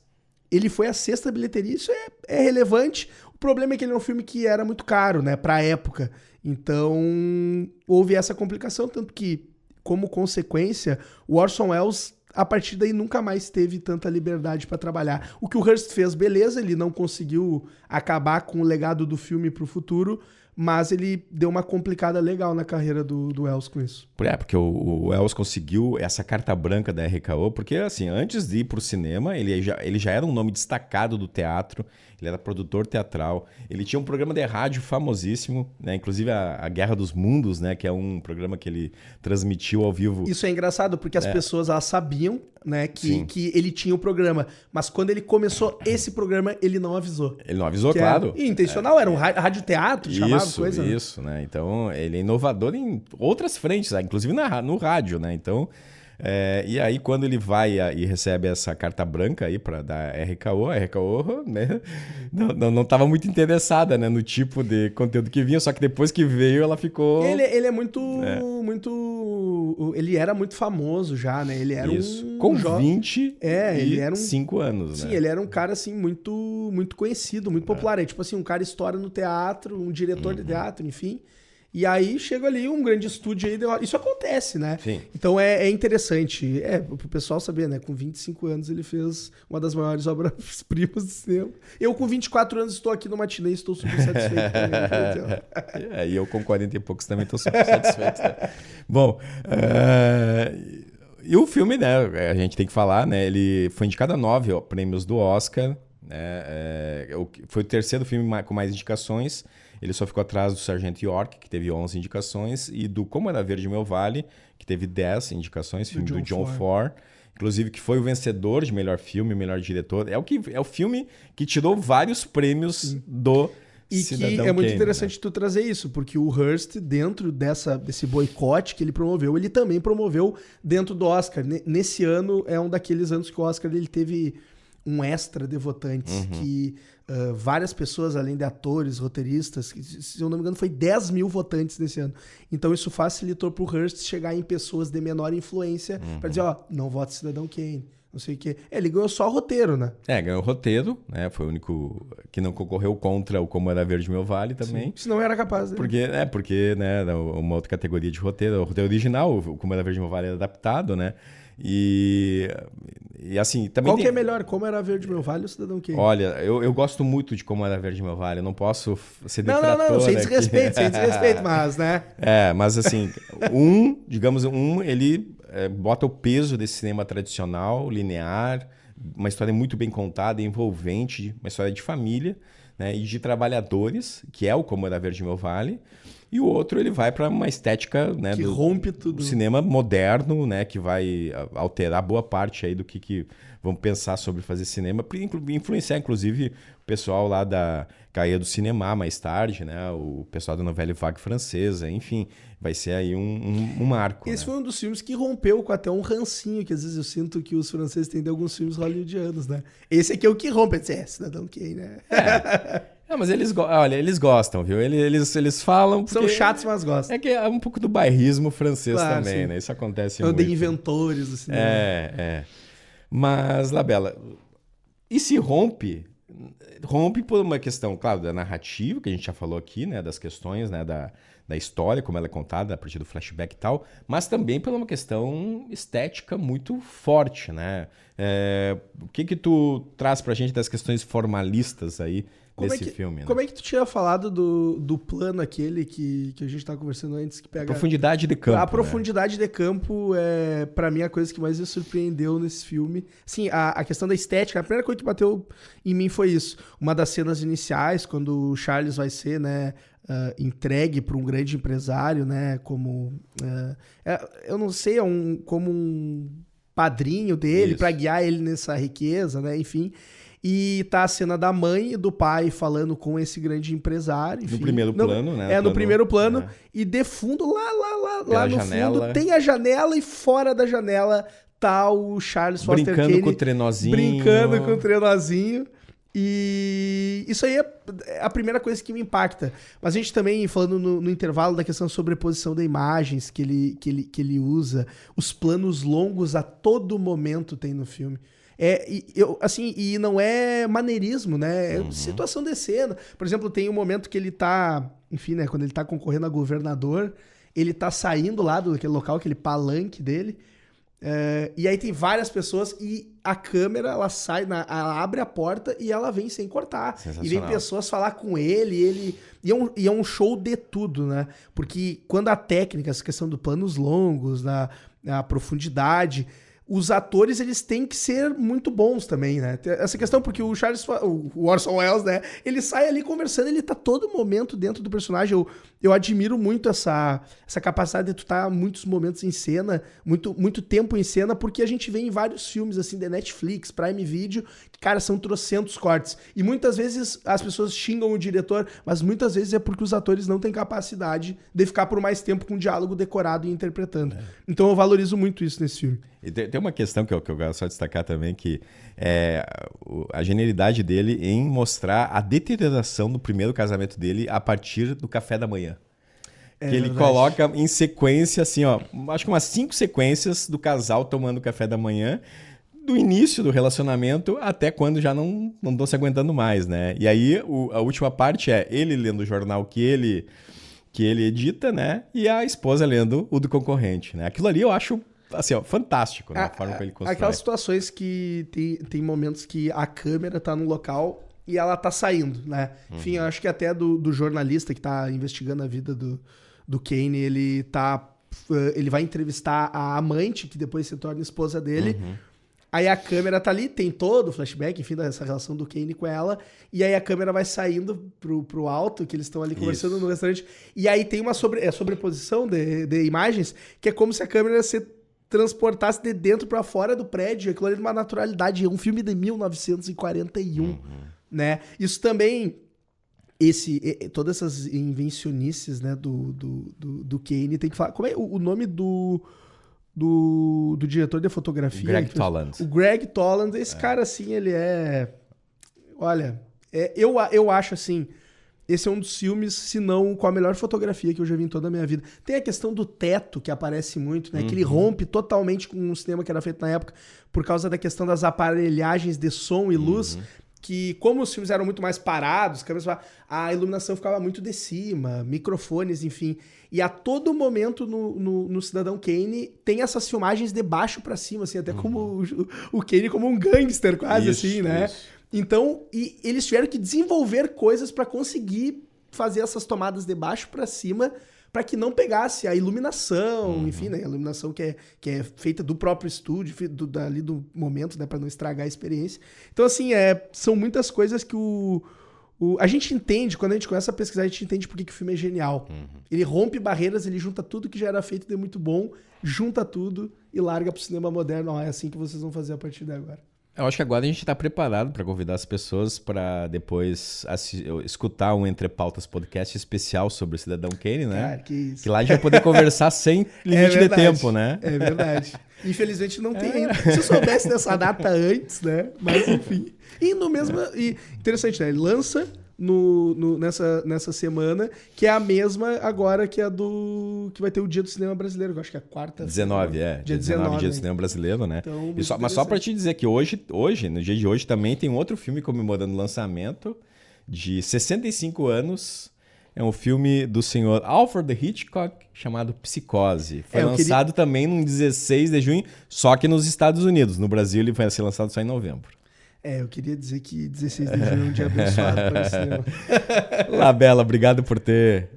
Speaker 5: ele foi a 6ª bilheteria, isso é relevante. O problema é que ele é um filme que era muito caro, né, pra época. Então houve essa complicação, tanto que, como consequência, o Orson Welles, a partir daí, nunca mais teve tanta liberdade pra trabalhar. O que o Hearst fez, beleza, ele não conseguiu acabar com o legado do filme pro futuro, mas ele deu uma complicada legal na carreira do Welles com isso.
Speaker 2: Porque o Welles conseguiu essa carta branca da RKO, porque assim, antes de ir pro cinema, ele já era um nome destacado do teatro, ele era produtor teatral, ele tinha um programa de rádio famosíssimo, né? Inclusive a Guerra dos Mundos, né? Que é um programa que ele transmitiu ao vivo.
Speaker 5: Isso é engraçado, porque as pessoas elas sabiam, né, que ele tinha o programa, mas quando ele começou esse programa, ele não avisou.
Speaker 2: Ele não avisou, claro.
Speaker 5: Intencional, era um rádio-teatro, chamava coisa.
Speaker 2: Isso, né? Então, ele é inovador em outras frentes, inclusive no rádio, né? Então, e aí quando ele vai e recebe essa carta branca aí da RKO, a RKO, né, não estava muito interessada, né, no tipo de conteúdo que vinha, só que depois que veio ela ficou...
Speaker 5: Ele é muito... Ele era muito famoso já, né? Ele era
Speaker 2: com 25 anos,
Speaker 5: sim,
Speaker 2: né?
Speaker 5: ele era um cara, assim, muito, muito conhecido, muito popular. É tipo assim, um cara estoura no teatro, um diretor de teatro, enfim... E aí chega ali um grande estúdio aí, isso acontece, né?
Speaker 2: Sim.
Speaker 5: Então é interessante, pro pessoal saber, né? Com 25 anos ele fez uma das maiores obras-primas do cinema. Eu com 24 anos estou aqui no Matinê e estou super satisfeito também.
Speaker 2: E eu com 40 e poucos também estou super satisfeito. Né? Bom, e o filme, né? A gente tem que falar, né? Ele foi indicado a 9 prêmios do Oscar, Foi o terceiro filme com mais indicações. Ele só ficou atrás do Sargento York, que teve 11 indicações, e do Como Era Verde Meu Vale, que teve 10 indicações, filme do John Ford. Inclusive, que foi o vencedor de melhor filme, melhor diretor. É o filme que tirou vários prêmios do Cidadão
Speaker 5: que é muito
Speaker 2: Kane,
Speaker 5: interessante tu trazer isso, porque o Hearst, dentro desse boicote que ele promoveu, ele também promoveu dentro do Oscar. Nesse ano, é um daqueles anos que o Oscar ele teve um extra de votantes, que várias pessoas, além de atores, roteiristas, se eu não me engano, foi 10 mil votantes nesse ano. Então isso facilitou pro Hearst chegar em pessoas de menor influência para dizer, não vote Cidadão Kane, não sei o quê. Ele ganhou só o roteiro, né?
Speaker 2: Ganhou o roteiro, né? Foi o único que não concorreu contra o Como Era Verde Meu Vale também.
Speaker 5: Se não era capaz, né?
Speaker 2: Porque né, uma outra categoria de roteiro, o roteiro original, o Como Era Verde Meu Vale era adaptado, né? E assim, também
Speaker 5: Qual que é melhor, Como Era Verde Meu Vale ou Cidadão Kane?
Speaker 2: Olha, eu gosto muito de Como Era Verde Meu Vale, eu não posso ser detrator.
Speaker 5: Não, sem desrespeito, mas, né?
Speaker 2: Mas assim, ele bota o peso desse cinema tradicional, linear, uma história muito bem contada, envolvente, uma história de família, né, e de trabalhadores, que é o Como Era Verde Meu Vale. E o outro, ele vai para uma estética, né,
Speaker 5: que rompe tudo.
Speaker 2: Do cinema moderno, né, que vai alterar boa parte aí do que vão pensar sobre fazer cinema, influenciar inclusive o pessoal lá da Caia do Cinema mais tarde, né, o pessoal da Nouvelle Vague francesa, enfim, vai ser aí um marco.
Speaker 5: Esse foi um dos filmes que rompeu com até um rancinho, que às vezes eu sinto que os franceses têm de alguns filmes hollywoodianos, né? Esse aqui é o que rompe, Cidadão Kane, né?
Speaker 2: Mas eles gostam, viu? Eles falam...
Speaker 5: São chatos, mas gostam.
Speaker 2: É que é um pouco do bairrismo francês também,
Speaker 5: sim.
Speaker 2: né? Isso acontece
Speaker 5: muito.
Speaker 2: muito.
Speaker 5: De inventores do cinema.
Speaker 2: Mas, Labela, e se rompe por uma questão, claro, da narrativa, que a gente já falou aqui, né? Das questões, né? Da história, como ela é contada a partir do flashback e tal, mas também por uma questão estética muito forte, né? O que tu traz pra gente das questões formalistas aí desse filme? Né?
Speaker 5: Como é que tu tinha falado do plano aquele que a gente tava conversando antes, que pega...
Speaker 2: Profundidade de campo.
Speaker 5: A profundidade de campo é, pra mim, a coisa que mais me surpreendeu nesse filme. Sim, a questão da estética, a primeira coisa que bateu em mim foi isso. Uma das cenas iniciais, quando o Charles vai ser, né, entregue para um grande empresário, né, como... eu não sei, como um padrinho dele, para guiar ele nessa riqueza, né, enfim... E tá a cena da mãe e do pai falando com esse grande empresário. Enfim.
Speaker 2: No primeiro plano, né?
Speaker 5: No primeiro plano. E de fundo, lá no
Speaker 2: janela.
Speaker 5: fundo, tem a janela e fora da janela tá o Charles Foster Kane.
Speaker 2: Brincando com o trenozinho.
Speaker 5: Brincando com o trenozinho. E isso aí é a primeira coisa que me impacta. Mas a gente também, falando no intervalo da questão de sobreposição de imagens que ele usa, os planos longos a todo momento tem no filme. E não é maneirismo, né? É situação de cena. Por exemplo, tem um momento que ele tá... Enfim, né? Quando ele tá concorrendo a governador, ele tá saindo lá daquele local, aquele palanque dele. E aí tem várias pessoas e a câmera, ela sai, ela abre a porta e ela vem sem cortar. E vem pessoas falar com ele. E é um show de tudo, né? Porque quando a técnica, essa questão dos planos longos, a profundidade... Os atores, eles têm que ser muito bons também, né? Essa questão, porque o Orson Welles, né? Ele sai ali conversando, ele tá todo momento dentro do personagem. Eu admiro muito essa capacidade de tu estar muitos momentos em cena, muito tempo em cena, porque a gente vê em vários filmes, assim, de Netflix, Prime Video, que, cara, são trocentos cortes. E muitas vezes as pessoas xingam o diretor, mas muitas vezes é porque os atores não têm capacidade de ficar por mais tempo com o diálogo decorado e interpretando. Então eu valorizo muito isso nesse filme.
Speaker 2: E tem uma questão que eu gosto só de destacar também, que é a genialidade dele em mostrar a deterioração do primeiro casamento dele a partir do café da manhã. Que ele coloca em sequência, assim, ó, acho que umas 5 sequências do casal tomando café da manhã, do início do relacionamento até quando já não estão se aguentando mais, né? E aí a última parte é ele lendo o jornal que ele edita, né? E a esposa lendo o do concorrente, né? Aquilo ali eu acho... Assim, ó, fantástico, né? A forma que ele constrói.
Speaker 5: Aquelas situações que tem momentos que a câmera tá no local e ela tá saindo, né? Enfim, eu acho que até do jornalista que tá investigando a vida do Kane, ele vai entrevistar a amante, que depois se torna esposa dele. Aí a câmera tá ali, tem todo o flashback, enfim, dessa relação do Kane com ela. E aí a câmera vai saindo pro alto, que eles estão ali conversando no restaurante. E aí tem uma sobreposição de imagens, que é como se a câmera se transportasse de dentro pra fora do prédio. Aquilo ali numa naturalidade. É um filme de 1941, né? Isso também... todas essas invencionices, né, do Kane, tem que falar... Como é o nome do diretor de fotografia?
Speaker 2: Greg Toland.
Speaker 5: O Greg Toland, esse cara, assim, ele é... Olha, eu acho, assim, esse é um dos filmes, se não com a melhor fotografia que eu já vi em toda a minha vida. Tem a questão do teto, que aparece muito, né, que ele rompe totalmente com o cinema que era feito na época, por causa da questão das aparelhagens de som e luz, que como os filmes eram muito mais parados, a iluminação ficava muito de cima, microfones, enfim. E a todo momento no Cidadão Kane tem essas filmagens de baixo pra cima, assim, até como o Kane como um gangster quase, assim, né? Isso. Então, e eles tiveram que desenvolver coisas pra conseguir fazer essas tomadas de baixo pra cima, para que não pegasse a iluminação, enfim, né? A iluminação que é feita do próprio estúdio, ali do momento, né? Para não estragar a experiência. Então, assim, são muitas coisas que a gente entende, quando a gente começa a pesquisar, a gente entende por que o filme é genial. Ele rompe barreiras, ele junta tudo que já era feito de muito bom, junta tudo e larga pro cinema moderno. Ó, é assim que vocês vão fazer a partir de agora.
Speaker 2: Eu acho que agora a gente está preparado para convidar as pessoas para depois escutar um Entre Pautas podcast especial sobre o Cidadão Kane, né?
Speaker 5: Cara, que isso.
Speaker 2: Que lá a gente vai poder conversar sem limite de tempo, né?
Speaker 5: É verdade. Infelizmente não tem ainda. Se eu soubesse dessa data antes, né? Mas enfim. E no mesmo... E interessante, né? Ele lança nessa semana, que é a mesma agora que a que vai ter o Dia do Cinema Brasileiro, que eu acho que é a quarta.
Speaker 2: 19, Dia 19, Dia do Cinema Brasileiro, né? Então, mas só para te dizer que hoje, no dia de hoje, também tem outro filme comemorando o lançamento de 65 anos. É um filme do senhor Alfred Hitchcock chamado Psicose. Foi lançado também no 16 de junho, só que nos Estados Unidos. No Brasil ele vai ser lançado só em novembro.
Speaker 5: Eu queria dizer que 16 de junho é um dia abençoado para o cinema.
Speaker 2: Labela, obrigado por ter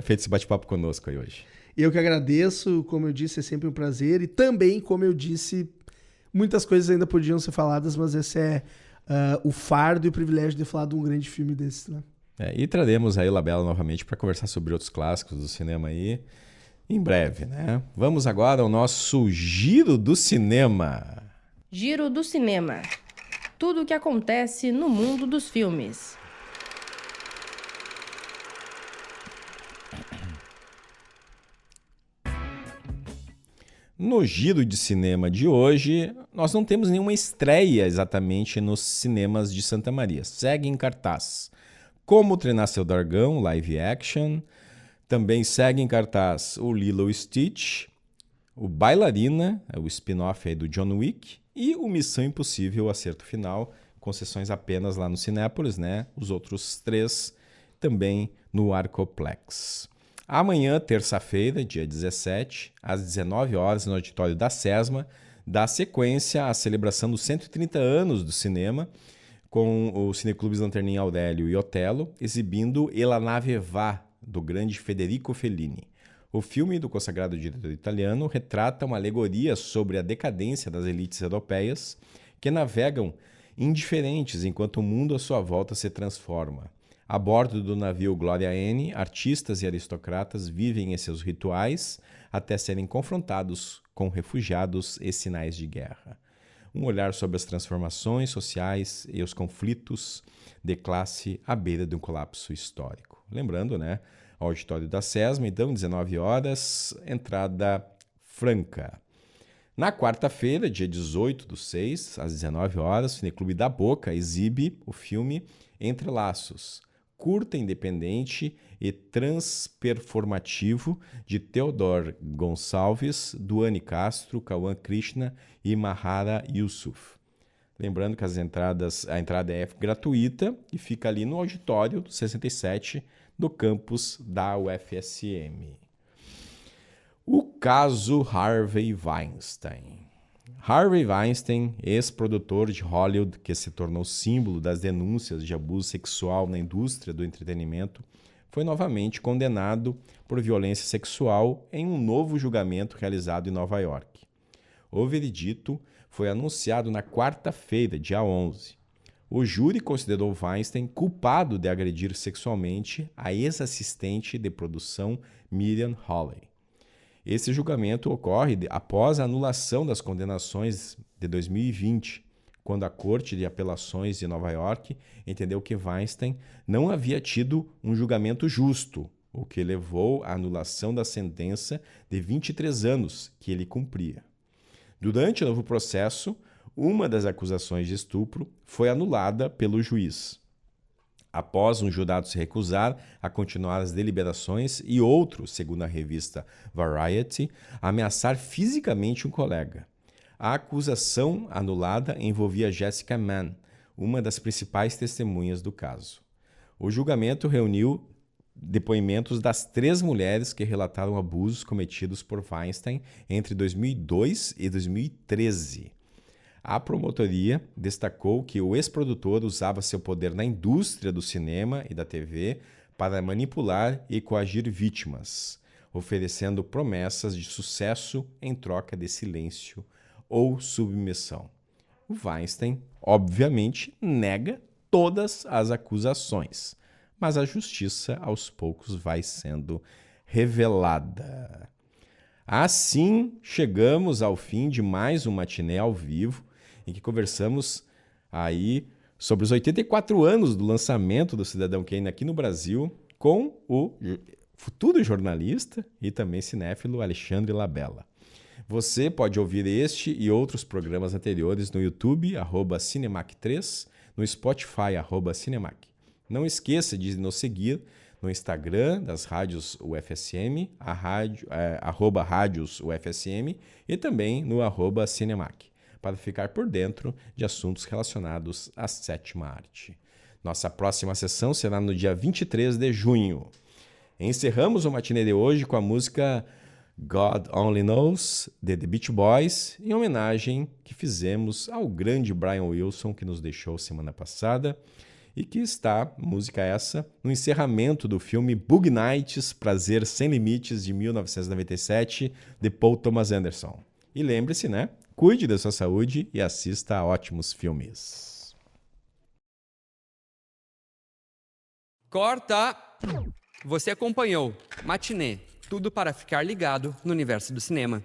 Speaker 2: feito esse bate-papo conosco aí hoje.
Speaker 5: Eu que agradeço, como eu disse, é sempre um prazer. E também, como eu disse, muitas coisas ainda podiam ser faladas, mas esse é o fardo e o privilégio de falar de um grande filme desse, né?
Speaker 2: E traremos aí o Labela novamente para conversar sobre outros clássicos do cinema aí em breve, né? Vamos agora ao nosso Giro do Cinema.
Speaker 3: Giro do Cinema. Tudo o que acontece no mundo dos filmes.
Speaker 2: No Giro de Cinema de hoje, nós não temos nenhuma estreia exatamente nos cinemas de Santa Maria. Segue em cartaz Como Treinar Seu Dragão, live action. Também segue em cartaz o Lilo e Stitch, o Bailarina, o spin-off aí do John Wick, e o Missão Impossível, o Acerto Final, com sessões apenas lá no Cinépolis, né? Os outros 3 também no Arcoplex. Amanhã, terça-feira, dia 17, às 19 horas, no auditório da SESMA, dá sequência à celebração dos 130 anos do cinema, com os cineclubes Lanterninha Aurélio e Otelo, exibindo E la nave va, do grande Federico Fellini. O filme do consagrado diretor italiano retrata uma alegoria sobre a decadência das elites europeias que navegam indiferentes enquanto o mundo à sua volta se transforma. A bordo do navio Glória N, artistas e aristocratas vivem em seus rituais até serem confrontados com refugiados e sinais de guerra. Um olhar sobre as transformações sociais e os conflitos de classe à beira de um colapso histórico. Lembrando, né? Auditório da SESMA, então, 19 horas, entrada franca. Na quarta-feira, dia 18/6, às 19 horas, o Cineclube da Boca exibe o filme Entre Laços, curta independente e transperformativo de Theodor Gonçalves, Duane Castro, Kawan Krishna e Mahara Yusuf. Lembrando que a entrada é gratuita e fica ali no auditório do 67 do campus da UFSM. O caso Harvey Weinstein. Harvey Weinstein, ex-produtor de Hollywood que se tornou símbolo das denúncias de abuso sexual na indústria do entretenimento, foi novamente condenado por violência sexual em um novo julgamento realizado em Nova York. O veredito foi anunciado na quarta-feira, dia 11. O júri considerou Weinstein culpado de agredir sexualmente a ex-assistente de produção Miriam Hawley. Esse julgamento ocorre após a anulação das condenações de 2020, quando a Corte de Apelações de Nova York entendeu que Weinstein não havia tido um julgamento justo, o que levou à anulação da sentença de 23 anos que ele cumpria. Durante o novo processo, uma das acusações de estupro foi anulada pelo juiz. Após um jurado se recusar a continuar as deliberações e outro, segundo a revista Variety, ameaçar fisicamente um colega. A acusação anulada envolvia Jessica Mann, uma das principais testemunhas do caso. O julgamento reuniu depoimentos das 3 mulheres que relataram abusos cometidos por Weinstein entre 2002 e 2013. A promotoria destacou que o ex-produtor usava seu poder na indústria do cinema e da TV para manipular e coagir vítimas, oferecendo promessas de sucesso em troca de silêncio ou submissão. O Weinstein, obviamente, nega todas as acusações, mas a justiça aos poucos vai sendo revelada. Assim, chegamos ao fim de mais um Matinê ao vivo, em que conversamos aí sobre os 84 anos do lançamento do Cidadão Kane aqui no Brasil, com o futuro jornalista e também cinéfilo Alexandre Labella. Você pode ouvir este e outros programas anteriores no YouTube, @Cinemac3, no Spotify, @Cinemac. Não esqueça de nos seguir no Instagram das rádios UFSM, @rádios UFSM e também no @Cinemac, para ficar por dentro de assuntos relacionados à sétima arte. Nossa próxima sessão será no dia 23 de junho. Encerramos o matinê de hoje com a música God Only Knows, de The Beach Boys, em homenagem que fizemos ao grande Brian Wilson, que nos deixou semana passada, e que está, música essa, no encerramento do filme Bug Nights, Prazer Sem Limites, de 1997, de Paul Thomas Anderson. E lembre-se, né? Cuide da sua saúde e assista a ótimos filmes.
Speaker 1: Corta! Você acompanhou Matinê, tudo para ficar ligado no universo do cinema.